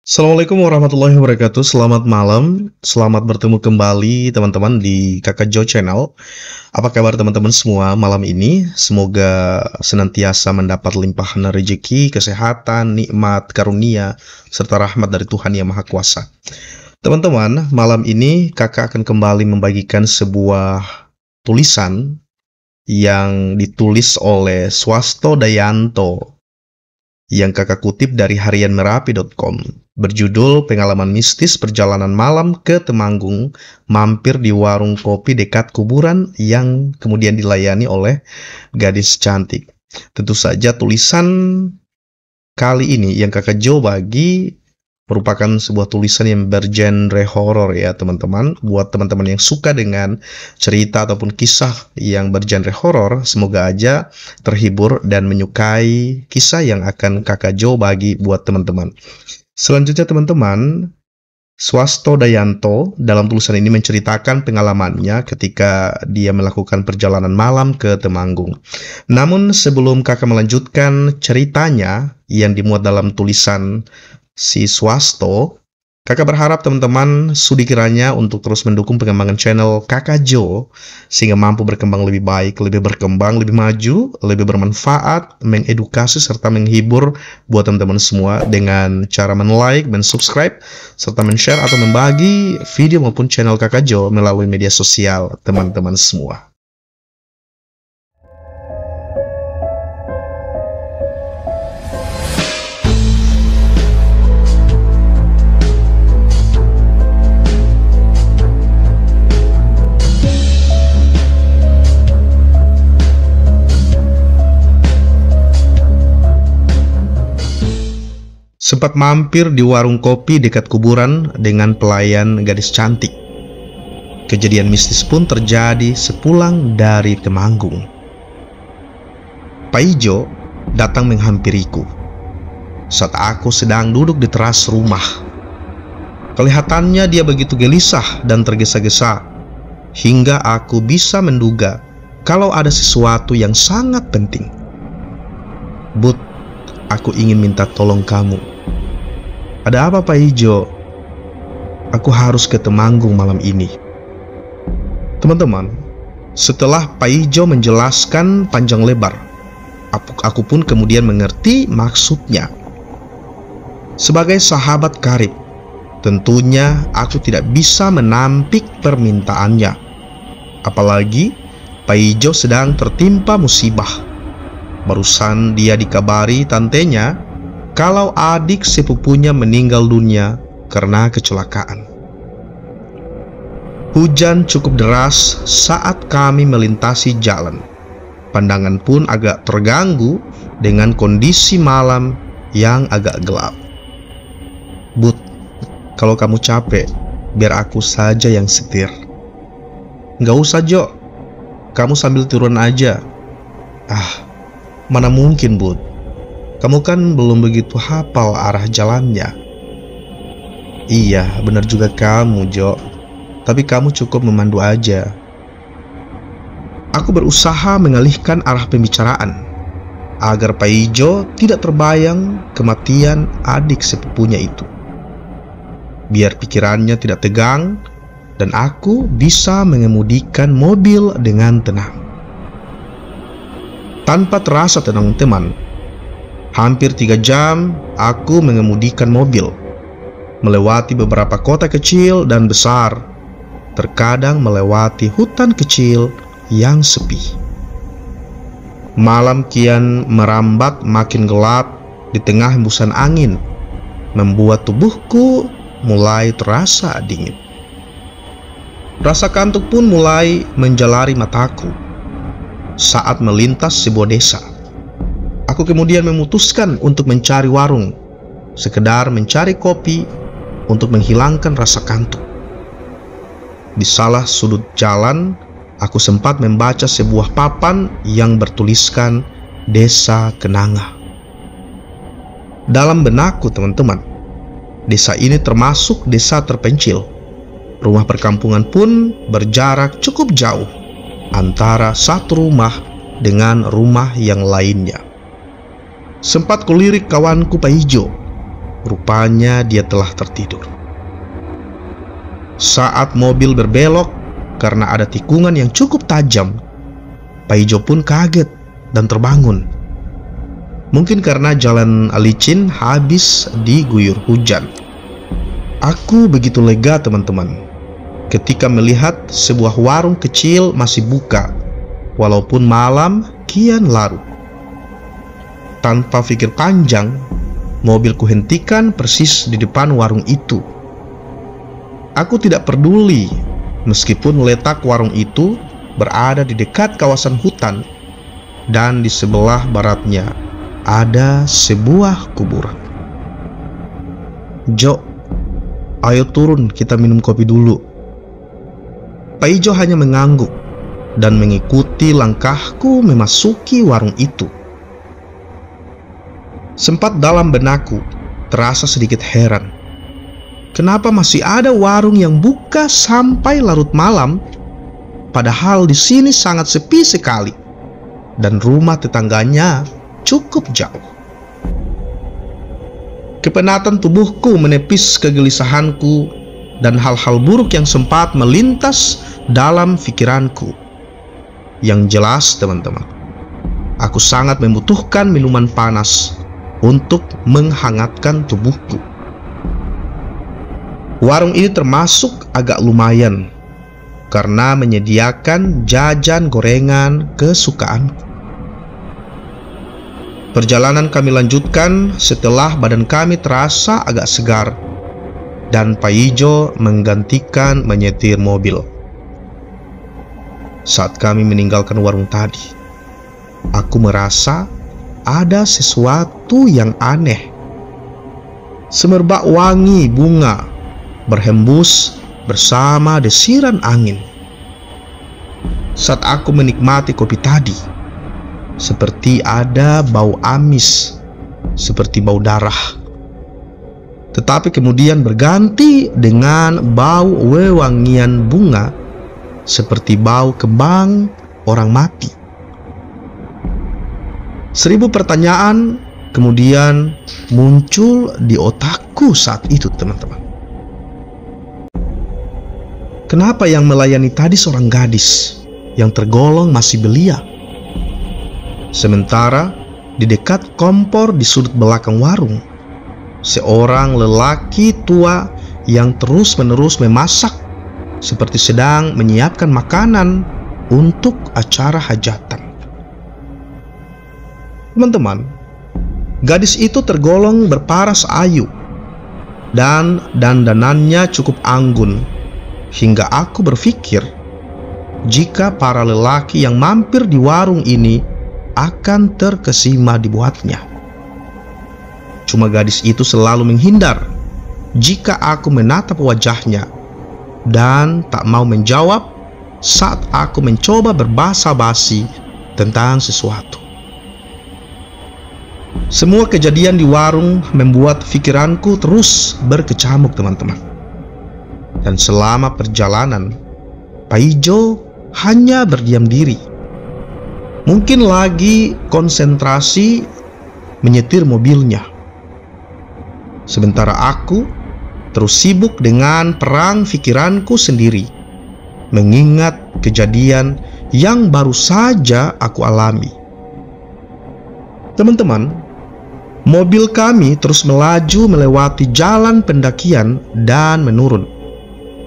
Assalamualaikum warahmatullahi wabarakatuh. Selamat malam, selamat bertemu kembali teman-teman di Kakak Jo Channel. Apa kabar teman-teman semua malam ini? Semoga senantiasa mendapat limpahan rezeki, kesehatan, nikmat, karunia, serta rahmat dari Tuhan Yang Maha Kuasa. Teman-teman, malam ini kakak akan kembali membagikan sebuah tulisan yang ditulis oleh Swastodayanto yang kakak kutip dari harianmerapi.com, berjudul Pengalaman Mistis Perjalanan Malam ke Temanggung, mampir di warung kopi dekat kuburan yang kemudian dilayani oleh gadis cantik. Tentu saja tulisan kali ini yang kakak Jo bagi merupakan sebuah tulisan yang bergenre horor ya teman-teman. Buat teman-teman yang suka dengan cerita ataupun kisah yang bergenre horor, semoga aja terhibur dan menyukai kisah yang akan kakak Jo bagi buat teman-teman. Selanjutnya teman-teman, Swastodayanto dalam tulisan ini menceritakan pengalamannya ketika dia melakukan perjalanan malam ke Temanggung. Namun sebelum kakak melanjutkan ceritanya yang dimuat dalam tulisan si Swasto, kakak berharap teman-teman sudi kiranya untuk terus mendukung pengembangan channel Kakak Jo sehingga mampu berkembang lebih baik, lebih berkembang, lebih maju, lebih bermanfaat, mengedukasi serta menghibur buat teman-teman semua dengan cara men-like, men-subscribe, serta men-share atau membagi video maupun channel Kakak Jo melalui media sosial teman-teman semua. Sempat mampir di warung kopi dekat kuburan dengan pelayan gadis cantik. Kejadian mistis pun terjadi sepulang dari Temanggung. Pak Ijo datang menghampiriku saat aku sedang duduk di teras rumah. Kelihatannya dia begitu gelisah dan tergesa-gesa hingga aku bisa menduga kalau ada sesuatu yang sangat penting. "Bud, aku ingin minta tolong kamu." "Ada apa Pak Ijo?" "Aku harus ke Temanggung malam ini." Teman-teman, setelah Pak Ijo menjelaskan panjang lebar, aku pun kemudian mengerti maksudnya. Sebagai sahabat karib, tentunya aku tidak bisa menampik permintaannya. Apalagi Pak Ijo sedang tertimpa musibah. Barusan dia dikabari tantenya kalau adik sepupunya meninggal dunia karena kecelakaan. Hujan cukup deras saat kami melintasi jalan. Pandangan pun agak terganggu dengan kondisi malam yang agak gelap. "Bud, kalau kamu capek, biar aku saja yang setir." "Nggak usah Jo, kamu sambil turun aja." "Ah, mana mungkin Bud, kamu kan belum begitu hafal arah jalannya." "Iya, benar juga kamu Jo, tapi kamu cukup memandu aja." Aku berusaha mengalihkan arah pembicaraan agar Pak Ijo tidak terbayang kematian adik sepupunya itu, biar pikirannya tidak tegang dan aku bisa mengemudikan mobil dengan tenang. Tanpa terasa tenang teman, hampir 3 jam aku mengemudikan mobil, melewati beberapa kota kecil dan besar, terkadang melewati hutan kecil yang sepi. Malam kian merambat makin gelap di tengah hembusan angin, membuat tubuhku mulai terasa dingin. Rasa kantuk pun mulai menjalari mataku saat melintas sebuah desa. Aku kemudian memutuskan untuk mencari warung, sekedar mencari kopi untuk menghilangkan rasa kantuk. Di salah sudut jalan, aku sempat membaca sebuah papan yang bertuliskan Desa Kenanga. Dalam benakku teman-teman, desa ini termasuk desa terpencil. Rumah perkampungan pun berjarak cukup jauh antara satu rumah dengan rumah yang lainnya. Sempat kulirik kawanku Pak Ijo Rupanya dia telah tertidur. Saat mobil berbelok karena ada tikungan yang cukup tajam, Pak Ijo pun kaget dan terbangun. Mungkin karena jalan licin habis diguyur hujan. Aku begitu lega, teman-teman, ketika melihat sebuah warung kecil masih buka, walaupun malam kian larut. Tanpa pikir panjang, mobilku hentikan persis di depan warung itu. Aku tidak peduli meskipun letak warung itu berada di dekat kawasan hutan dan di sebelah baratnya ada sebuah kuburan. "Jo, ayo turun, kita minum kopi dulu." Pak Ijo hanya mengangguk dan mengikuti langkahku memasuki warung itu. Sempat dalam benakku terasa sedikit heran. Kenapa masih ada warung yang buka sampai larut malam, padahal di sini sangat sepi sekali dan rumah tetangganya cukup jauh. Kepenatan tubuhku menepis kegelisahanku dan hal-hal buruk yang sempat melintas dalam pikiranku. Yang jelas, teman-teman, aku sangat membutuhkan minuman panas untuk menghangatkan tubuhku. Warung ini termasuk agak lumayan karena menyediakan jajan gorengan kesukaanku. Perjalanan kami lanjutkan setelah badan kami terasa agak segar dan Pak Ijo menggantikan menyetir mobil. Saat kami meninggalkan warung tadi, aku merasa ada sesuatu yang aneh. Semerbak wangi bunga berhembus bersama desiran angin. Saat aku menikmati kopi tadi, seperti ada bau amis, seperti bau darah. Tetapi kemudian berganti dengan bau wewangian bunga, seperti bau kembang orang mati. 1000 pertanyaan kemudian muncul di otakku saat itu, teman-teman. Kenapa yang melayani tadi seorang gadis yang tergolong masih belia? Sementara di dekat kompor di sudut belakang warung, seorang lelaki tua yang terus-menerus memasak seperti sedang menyiapkan makanan untuk acara hajatan. Teman-teman, gadis itu tergolong berparas ayu dan dandanannya cukup anggun, hingga aku berpikir jika para lelaki yang mampir di warung ini akan terkesima dibuatnya. Cuma gadis itu selalu menghindar jika aku menatap wajahnya dan tak mau menjawab saat aku mencoba berbasa-basi tentang sesuatu. Semua kejadian di warung membuat pikiranku terus berkecamuk, teman-teman. Dan selama perjalanan, Pak Ijo hanya berdiam diri. Mungkin lagi konsentrasi menyetir mobilnya. Sementara aku terus sibuk dengan perang pikiranku sendiri, mengingat kejadian yang baru saja aku alami. Teman-teman, mobil kami terus melaju melewati jalan pendakian dan menurun,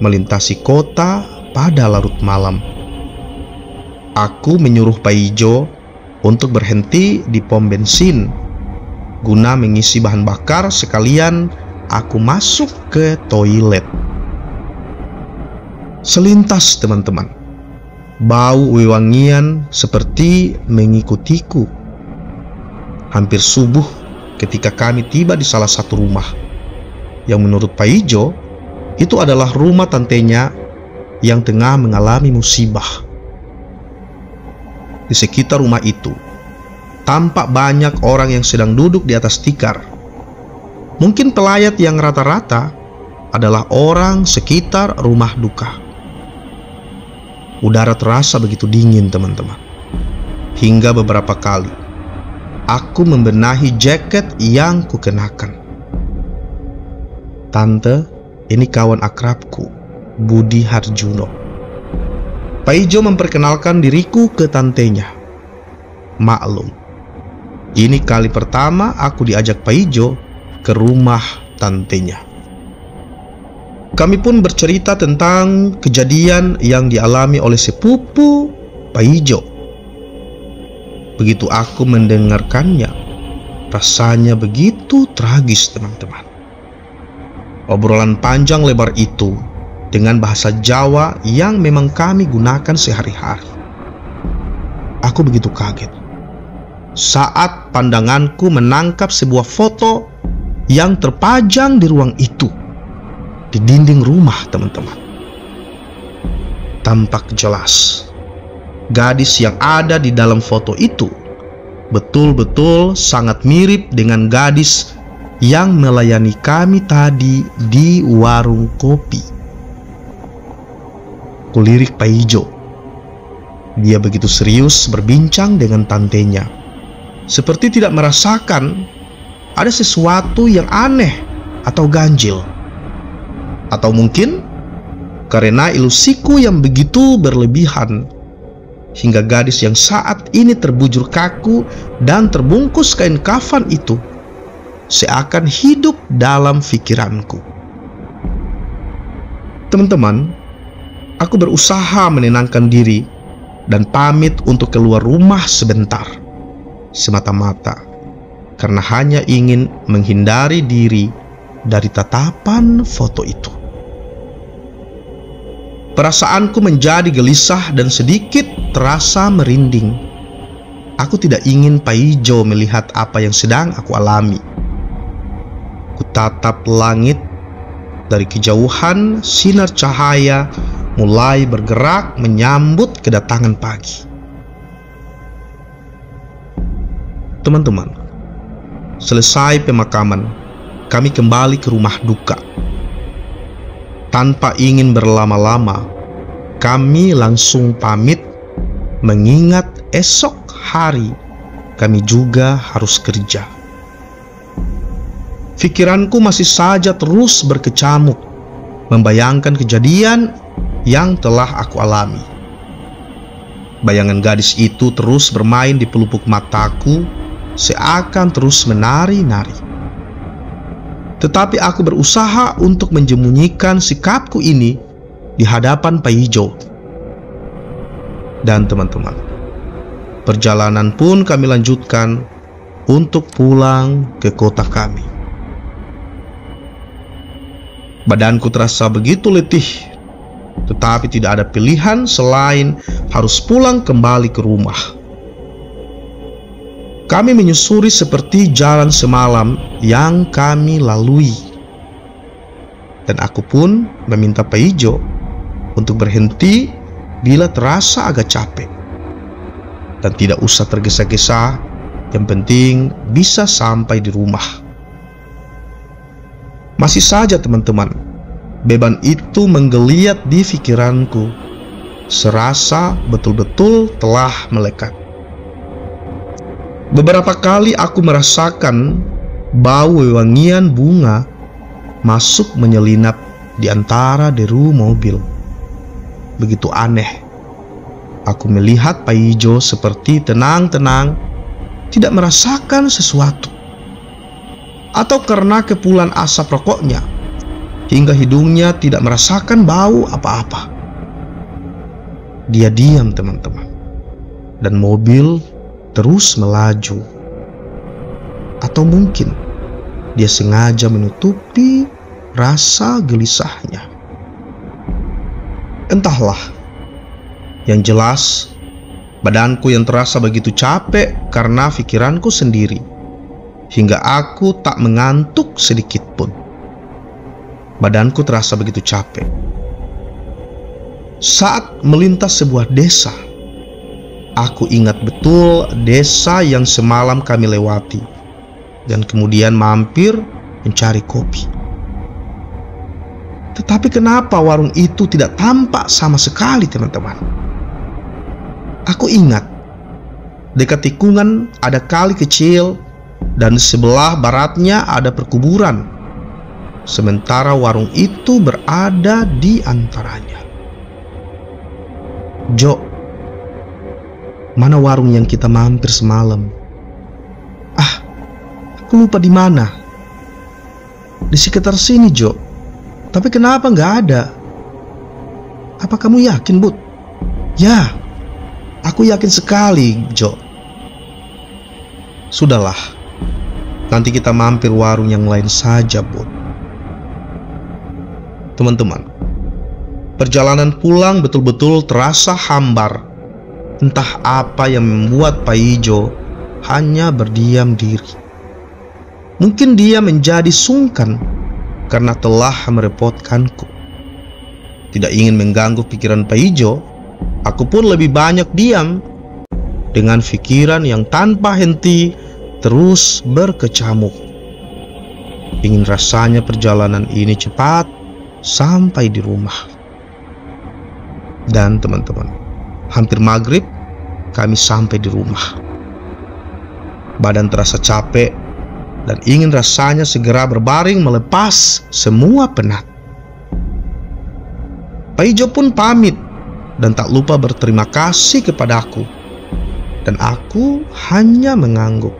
melintasi kota pada larut malam. Aku menyuruh Pak Ijo untuk berhenti di pom bensin guna mengisi bahan bakar, sekalian aku masuk ke toilet. Selintas, teman-teman, bau wewangian seperti mengikutiku. Hampir subuh ketika kami tiba di salah satu rumah yang menurut Pak Ijo itu adalah rumah tantenya yang tengah mengalami musibah. Di sekitar rumah itu tampak banyak orang yang sedang duduk di atas tikar. Mungkin pelayat yang rata-rata adalah orang sekitar rumah duka. Udara terasa begitu dingin, teman-teman. Hingga beberapa kali aku membenahi jaket yang kukenakan. Tante, ini kawan akrabku, Budi Harjuno. Pak Ijo memperkenalkan diriku ke tantenya. Maklum, ini kali pertama aku diajak Pak Ijo ke rumah tantenya. Kami pun bercerita tentang kejadian yang dialami oleh sepupu Pak Ijo. Begitu aku mendengarkannya, rasanya begitu tragis, teman-teman. Obrolan panjang lebar itu dengan bahasa Jawa yang memang kami gunakan sehari-hari. Aku begitu kaget saat pandanganku menangkap sebuah foto yang terpajang di ruang itu, di dinding rumah, teman-teman. Tampak jelas gadis yang ada di dalam foto itu betul-betul sangat mirip dengan gadis yang melayani kami tadi di warung kopi. Kulirik Pak Ijo. Dia begitu serius berbincang dengan tantenya, seperti tidak merasakan ada sesuatu yang aneh atau ganjil. Atau mungkin karena ilusiku yang begitu berlebihan, hingga gadis yang saat ini terbujur kaku dan terbungkus kain kafan itu seakan hidup dalam pikiranku. Teman-teman, aku berusaha menenangkan diri dan pamit untuk keluar rumah sebentar, semata-mata karena hanya ingin menghindari diri dari tatapan foto itu. Perasaanku menjadi gelisah dan sedikit terasa merinding. Aku tidak ingin Pak Ijo melihat apa yang sedang aku alami. Kutatap langit. Dari kejauhan, sinar cahaya mulai bergerak menyambut kedatangan pagi. Teman-teman, selesai pemakaman, kami kembali ke rumah duka. Tanpa ingin berlama-lama, kami langsung pamit, mengingat esok hari kami juga harus kerja. Pikiranku masih saja terus berkecamuk, membayangkan kejadian yang telah aku alami. Bayangan gadis itu terus bermain di pelupuk mataku, seakan terus menari-nari. Tetapi aku berusaha untuk menyembunyikan sikapku ini di hadapan Pak Ijo. Dan teman-teman, perjalanan pun kami lanjutkan untuk pulang ke kota kami. Badanku terasa begitu letih, tetapi tidak ada pilihan selain harus pulang kembali ke rumah. Kami menyusuri seperti jalan semalam yang kami lalui. Dan aku pun meminta Pak Ijo untuk berhenti bila terasa agak capek. Dan tidak usah tergesa-gesa, yang penting bisa sampai di rumah. Masih saja teman-teman, beban itu menggeliat di pikiranku, serasa betul-betul telah melekat. Beberapa kali aku merasakan bau wewangian bunga masuk menyelinap di antara deru mobil. Begitu aneh. Aku melihat Pak Ijo seperti tenang-tenang, tidak merasakan sesuatu. Atau karena kepulan asap rokoknya, hingga hidungnya tidak merasakan bau apa-apa. Dia diam, teman-teman, dan mobil terus melaju. Atau mungkin dia sengaja menutupi rasa gelisahnya. Entahlah. Yang jelas, badanku yang terasa begitu capek karena pikiranku sendiri, hingga aku tak mengantuk sedikit pun. Badanku terasa begitu capek. Saat melintas sebuah desa, aku ingat betul desa yang semalam kami lewati, dan kemudian mampir mencari kopi. Tetapi kenapa warung itu tidak tampak sama sekali, teman-teman? Aku ingat dekat tikungan ada kali kecil, dan di sebelah baratnya ada perkuburan. sementara warung itu berada di antaranya. Jo, mana warung yang kita mampir semalam? Aku lupa di mana. Di sekitar sini, Jo. Tapi kenapa nggak ada? Apa kamu yakin, Bud? Ya, aku yakin sekali, Jo. Sudahlah, nanti kita mampir warung yang lain saja, Bud. Teman-teman, perjalanan pulang betul-betul terasa hambar. Entah apa yang membuat Pak Ijo hanya berdiam diri. Mungkin dia menjadi sungkan karena telah merepotkanku. Tidak ingin mengganggu pikiran Pak Ijo, aku pun lebih banyak diam dengan pikiran yang tanpa henti terus berkecamuk. Ingin rasanya perjalanan ini cepat sampai di rumah. Dan teman-teman, hampir maghrib kami sampai di rumah. Badan terasa capek dan ingin rasanya segera berbaring melepas semua penat. Pak Ijo pun pamit dan tak lupa berterima kasih kepadaku, dan aku hanya mengangguk.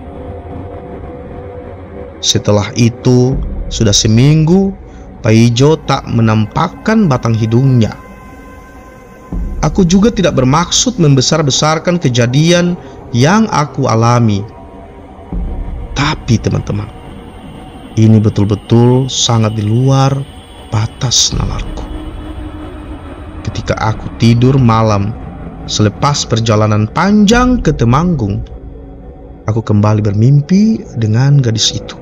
Setelah itu, sudah seminggu Pak Ijo tak menampakkan batang hidungnya. Aku juga tidak bermaksud membesar-besarkan kejadian yang aku alami. Tapi teman-teman, ini betul-betul sangat di luar batas nalarku. Ketika aku tidur malam selepas perjalanan panjang ke Temanggung, aku kembali bermimpi dengan gadis itu.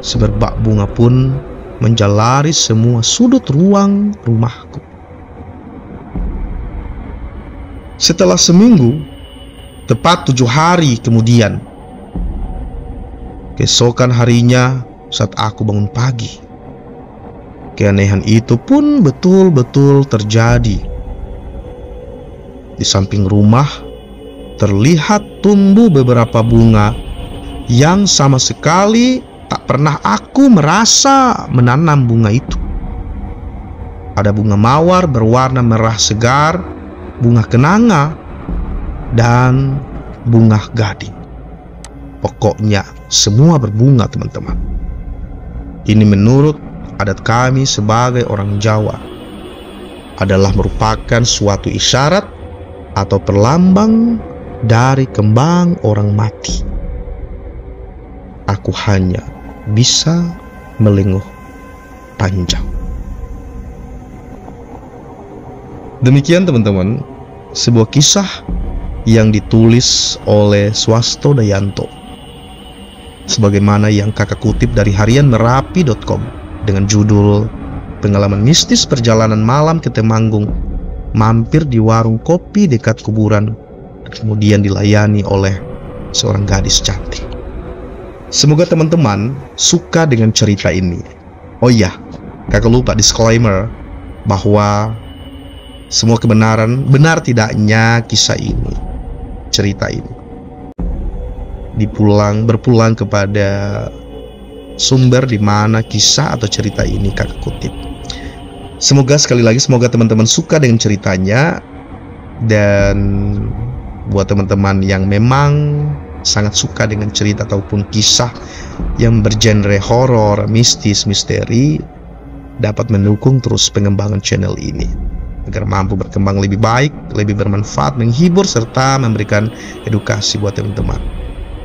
Semerbak bunga pun menjalari semua sudut ruang rumahku. Setelah seminggu, tepat 7 hari kemudian, keesokan harinya saat aku bangun pagi, keanehan itu pun betul-betul terjadi. Di samping rumah terlihat tumbuh beberapa bunga yang sama sekali tak pernah aku merasa menanam bunga itu. Ada bunga mawar berwarna merah segar, bunga kenanga, dan bunga gading. Pokoknya semua berbunga, teman-teman. Ini menurut adat kami sebagai orang Jawa adalah merupakan suatu isyarat atau perlambang dari kembang orang mati. Aku hanya bisa melenguh panjang. Demikian teman-teman, sebuah kisah yang ditulis oleh Swasto Dayanto, sebagaimana yang kakak kutip dari harian Merapi.com dengan judul Pengalaman Mistis Perjalanan Malam ke Temanggung, mampir di warung kopi dekat kuburan, kemudian dilayani oleh seorang gadis cantik. Semoga teman-teman suka dengan cerita ini. Oh iya, kakak lupa disclaimer bahwa semua kebenaran, benar tidaknya kisah ini, cerita ini berpulang kepada sumber di mana kisah atau cerita ini kakak kutip. Semoga sekali lagi, semoga teman-teman suka dengan ceritanya. Dan buat teman-teman yang memang sangat suka dengan cerita ataupun kisah yang bergenre horor, mistis, misteri, dapat mendukung terus pengembangan channel ini agar mampu berkembang lebih baik, lebih bermanfaat, menghibur, serta memberikan edukasi buat teman-teman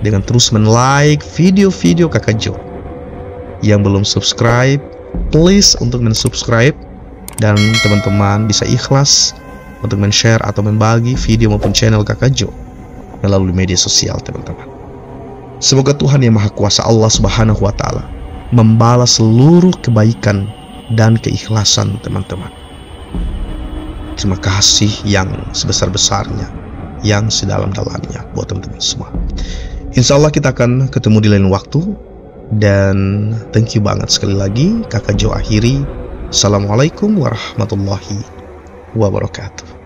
dengan terus men-like video-video kakak Jo. Yang belum subscribe, please untuk men-subscribe, dan teman-teman bisa ikhlas untuk men-share atau membagi video maupun channel kakak Jo melalui media sosial, teman-teman. Semoga Tuhan Yang Maha Kuasa, Allah Subhanahu wa Ta'ala, membalas seluruh kebaikan dan keikhlasan teman-teman. Terima kasih yang sebesar-besarnya, yang sedalam-dalamnya buat teman-teman semua. Insya Allah kita akan ketemu di lain waktu. Dan thank you banget sekali lagi. Kakak Jo akhiri. Assalamualaikum warahmatullahi wabarakatuh.